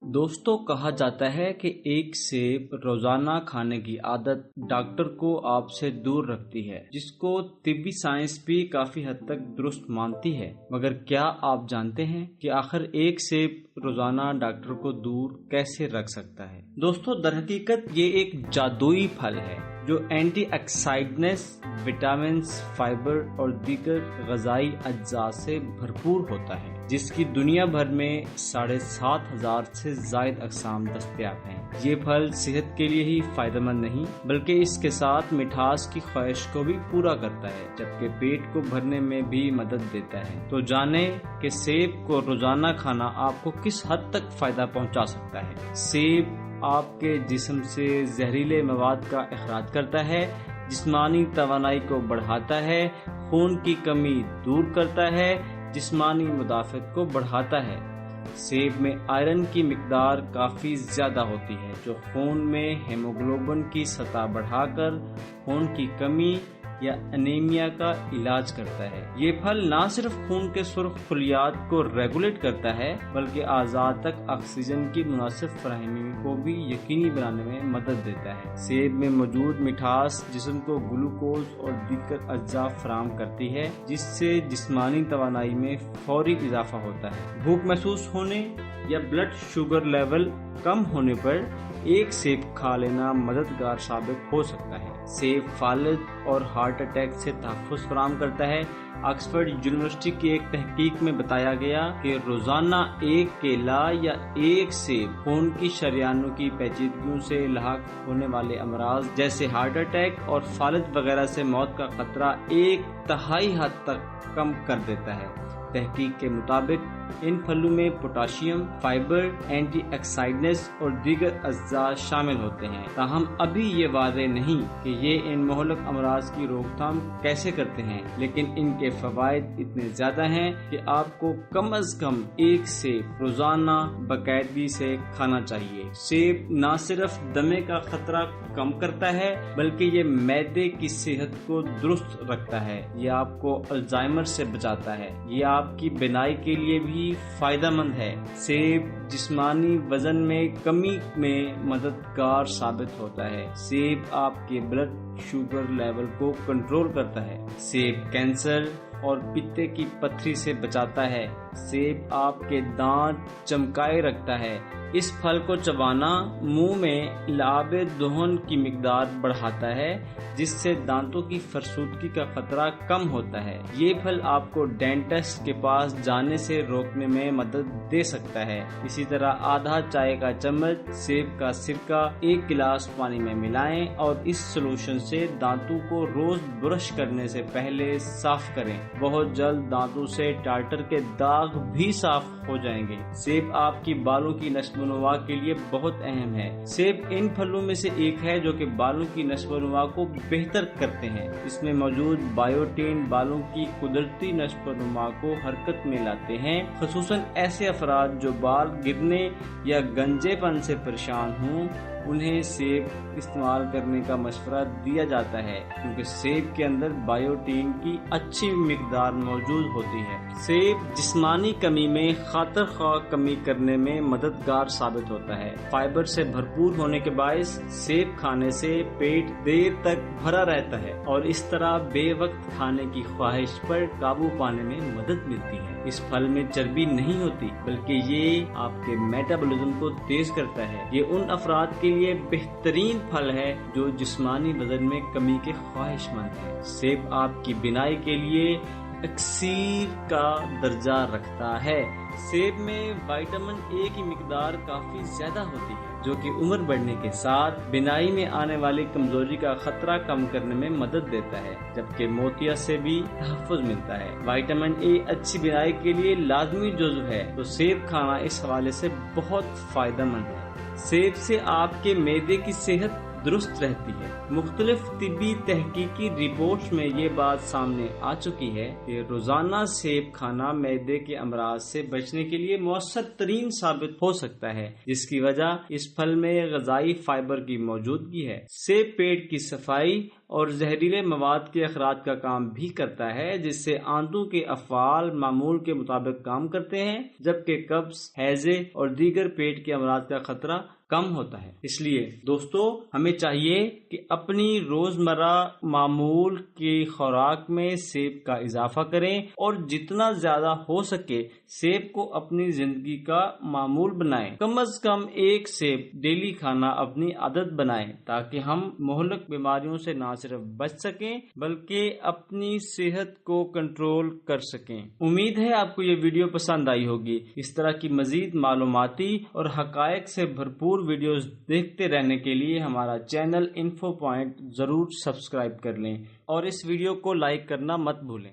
دوستوں، کہا جاتا ہے کہ ایک سیب روزانہ کھانے کی عادت ڈاکٹر کو آپ سے دور رکھتی ہے، جس کو طبی سائنس بھی کافی حد تک درست مانتی ہے۔ مگر کیا آپ جانتے ہیں کہ آخر ایک سیب روزانہ ڈاکٹر کو دور کیسے رکھ سکتا ہے؟ دوستوں، در حقیقت یہ ایک جادوئی پھل ہے جو اینٹی آکسیڈنٹس، وٹامنز، فائبر اور دیگر غذائی اجزاء سے بھرپور ہوتا ہے، جس کی دنیا بھر میں 7,500 سے زائد اقسام دستیاب ہیں۔ یہ پھل صحت کے لیے ہی فائدہ مند نہیں بلکہ اس کے ساتھ مٹھاس کی خواہش کو بھی پورا کرتا ہے، جبکہ پیٹ کو بھرنے میں بھی مدد دیتا ہے۔ تو جانیں کہ سیب کو روزانہ کھانا آپ کو کس حد تک فائدہ پہنچا سکتا ہے۔ سیب آپ کے جسم سے زہریلے مواد کا اخراج کرتا ہے، جسمانی توانائی کو بڑھاتا ہے، خون کی کمی دور کرتا ہے، جسمانی مدافعت کو بڑھاتا ہے۔ سیب میں آئرن کی مقدار کافی زیادہ ہوتی ہے جو خون میں ہیموگلوبن کی سطح بڑھا کر خون کی کمی یا انیمیا کا علاج کرتا ہے۔ یہ پھل نہ صرف خون کے سرخ خلیات کو ریگولیٹ کرتا ہے بلکہ اعضاء تک آکسیجن کی مناسب فراہمی کو بھی یقینی بنانے میں مدد دیتا ہے۔ سیب میں موجود مٹھاس جسم کو گلوکوز اور دیگر اجزاء فراہم کرتی ہے، جس سے جسمانی توانائی میں فوری اضافہ ہوتا ہے۔ بھوک محسوس ہونے یا بلڈ شوگر لیول کم ہونے پر ایک سیب کھا لینا مددگار ثابت ہو سکتا ہے۔ سیب فالج اور ہارٹ اٹیک سے تحفظ فراہم کرتا ہے۔ آکسفورڈ یونیورسٹی کی ایک تحقیق میں بتایا گیا کہ روزانہ ایک کیلا یا ایک سیب خون کی شریانوں کی پیچیدگیوں سے لاحق ہونے والے امراض جیسے ہارٹ اٹیک اور فالج وغیرہ سے موت کا خطرہ 1/3 حد تک کم کر دیتا ہے۔ تحقیق کے مطابق ان پھلوں میں پوٹاشیم، فائبر، اینٹی آکسیڈنٹس اور دیگر اجزاء شامل ہوتے ہیں۔ تاہم ابھی یہ واضح نہیں کہ یہ ان مہلک امراض کی روک تھام کیسے کرتے ہیں، لیکن ان کے فوائد اتنے زیادہ ہیں کہ آپ کو کم از کم ایک سیب روزانہ باقاعدگی سے کھانا چاہیے۔ سیب نہ صرف دمے کا خطرہ کم کرتا ہے بلکہ یہ معدے کی صحت کو درست رکھتا ہے۔ یہ آپ کو الزائمر سے بچاتا ہے۔ یہ آپ کی بینائی کے لیے بھی فائدہ مند ہے۔ سیب جسمانی وزن میں کمی میں مددگار ثابت ہوتا ہے۔ سیب آپ کے بلڈ شوگر لیول کو کنٹرول کرتا ہے۔ سیب کینسر اور پتے کی پتھری سے بچاتا ہے۔ سیب آپ کے دانت چمکائے رکھتا ہے۔ اس پھل کو چبانا منہ میں لعاب دہن کی مقدار بڑھاتا ہے، جس سے دانتوں کی فرسودگی کا خطرہ کم ہوتا ہے۔ یہ پھل آپ کو ڈینٹسٹ کے پاس جانے سے روکنے میں مدد دے سکتا ہے۔ اسی طرح آدھا چائے کا چمچ سیب کا سرکہ 1 گلاس پانی میں ملائیں اور اس سولوشن سے دانتوں کو روز برش کرنے سے پہلے صاف کریں۔ بہت جلد دانتوں سے ٹارٹر کے داغ بھی صاف ہو جائیں گے۔ سیب آپ کی بالوں کی نشو و نما کے لیے بہت اہم ہے۔ سیب ان پھلوں میں سے ایک ہے جو کہ بالوں کی نشو و نما کو بہتر کرتے ہیں۔ اس میں موجود بایوٹین بالوں کی قدرتی نشو و نما کو حرکت میں لاتے ہیں۔ خصوصاً ایسے افراد جو بال گرنے یا گنجے پن سے پریشان ہوں، انہیں سیب استعمال کرنے کا مشورہ دیا جاتا ہے کیونکہ سیب کے اندر بایوٹین کی اچھی مقدار موجود ہوتی ہے۔ سیب جسمانی کمی میں خاطر خواہ کمی کرنے میں مددگار ثابت ہوتا ہے۔ فائبر سے بھرپور ہونے کے باعث سیب کھانے سے پیٹ دیر تک بھرا رہتا ہے اور اس طرح بے وقت کھانے کی خواہش پر قابو پانے میں مدد ملتی ہے۔ اس پھل میں چربی نہیں ہوتی بلکہ یہ آپ کے میٹابولزم کو تیز کرتا ہے۔ یہ ان افراد کے لیے بہترین پھل ہے جو جسمانی وزن میں کمی کے خواہش مند ہیں۔ سیب آپ کی بینائی کے لیے اکسیر کا درجہ رکھتا ہے۔ سیب میں وٹامن اے کی مقدار کافی زیادہ ہوتی ہے جو کہ عمر بڑھنے کے ساتھ بینائی میں آنے والی کمزوری کا خطرہ کم کرنے میں مدد دیتا ہے، جبکہ موتیا سے بھی تحفظ ملتا ہے۔ وٹامن اے اچھی بینائی کے لیے لازمی جزو ہے، تو سیب کھانا اس حوالے سے بہت فائدہ مند ہے۔ سیب سے آپ کے معدے کی صحت درست رہتی ہے۔ مختلف طبی تحقیقی رپورٹس میں یہ بات سامنے آ چکی ہے کہ روزانہ سیب کھانا معدے کے امراض سے بچنے کے لیے مؤثر ترین ثابت ہو سکتا ہے، جس کی وجہ اس پھل میں غذائی فائبر کی موجودگی ہے۔ سیب پیٹ کی صفائی اور زہریلے مواد کے اخراج کا کام بھی کرتا ہے، جس سے آنتوں کے افعال معمول کے مطابق کام کرتے ہیں، جبکہ قبض، ہیضے اور دیگر پیٹ کے امراض کا خطرہ کم ہوتا ہے۔ اس لیے دوستو ہمیں چاہیے کہ اپنی روزمرہ معمول کی خوراک میں سیب کا اضافہ کریں اور جتنا زیادہ ہو سکے سیب کو اپنی زندگی کا معمول بنائیں۔ کم از کم ایک سیب ڈیلی کھانا اپنی عادت بنائیں تاکہ ہم مہلک بیماریوں سے نہ صرف بچ سکیں بلکہ اپنی صحت کو کنٹرول کر سکیں۔ امید ہے آپ کو یہ ویڈیو پسند آئی ہوگی۔ اس طرح کی مزید معلوماتی اور حقائق سے بھرپور ویڈیوز دیکھتے رہنے کے لیے ہمارا چینل انفو پوائنٹ ضرور سبسکرائب کر لیں اور اس ویڈیو کو لائک کرنا مت بھولیں۔